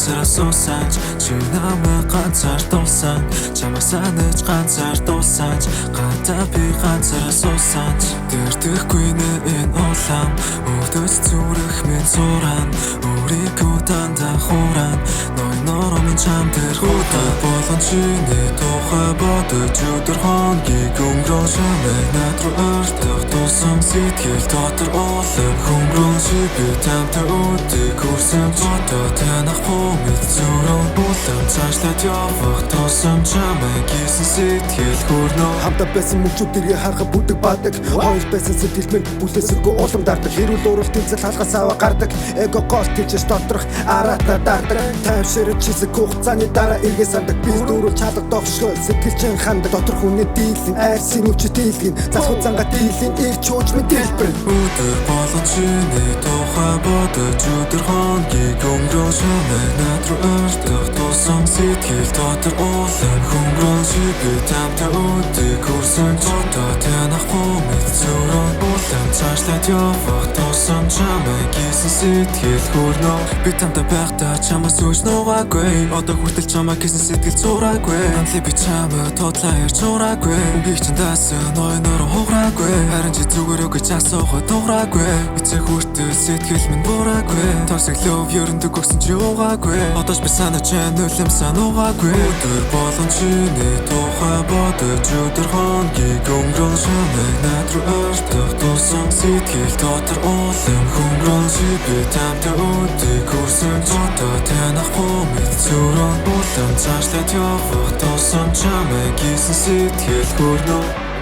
ганцаараа суусаач чи намайг ганцаар дуулсан чамайг санаж ганцаар дуулсан гадаа би ганцаараа суусаач дэрдэхгүй нэ энэ улаан өвдөж зүрх минь зуран өөрийгөө дандаа хууран ной нормын чам дээр хутаа болгон чиний тухай бодож өдөр хоногийг өнгөрөө чамайг над руу өртөх тулсан сэтгэл дотор олон хөнгөрөөж би тамтай өдийг хүрсэн бодоо танахгүй мэд зүрх булан цаашлаад явах тулсан чамайг гисэн сэтгэл хүрнө хамтаа байсан мөчүүд иргэ харах бүдэг бадаг хоёр байсан сэтгэл минь бүлээсэргүй улам дардаг хэрүүл уралт зэл халгаас аваа гардаг эго гол тийчс доторх аратаа дардаг тайвширч чисэг хугацааны дараа эргээ сандаг би дөрөв чалга догшгоо сэтгэл чин хандаг дотор хүний дийлэн айрсын өвч дийлгэн залхуу занга дийлэн ирч ууч мэд дэлбэр өдөр болгон чиний тухай бодож өдөр хоногийг өнгөрөө чамайг над руу өртөх тулсан сэтгэл дотор улам хөнгөрөөж би тамтай өдийг хүрсэн бодоо танахгүй мэд зүрх булан цаашлаад явах тулсан чамайг гисэн сэтгэл хүрнө би тамтай байхдаа чамаас үж нугаагүй одоо хүртэл чамайг гисэн сэтгэл зураагүй хамтлаа би чамайг тодлаа ярьж ураагүй үгийг чинь даасан ной нөр хуграагүй харин чи зүгээр өгч асуухад дуураагүй эцэг хүртэл сэтгэл минь бураагүй toxic love ерөндөг өгсөн чи угаагүй одооч би санаж нулим сануугаагүй өдөр болгон чиний тухай бодож өдөр хоногийг өнгөрөө чамайг над руу өртөх тулсан сэтгэл дотор улам хөнгөрөөж би тамтай өдийг хүрсэн бодоо танахгүй мэд зүрх булан цаашлаад явах тулсан чамайг гисэн сэтгэл хүрнө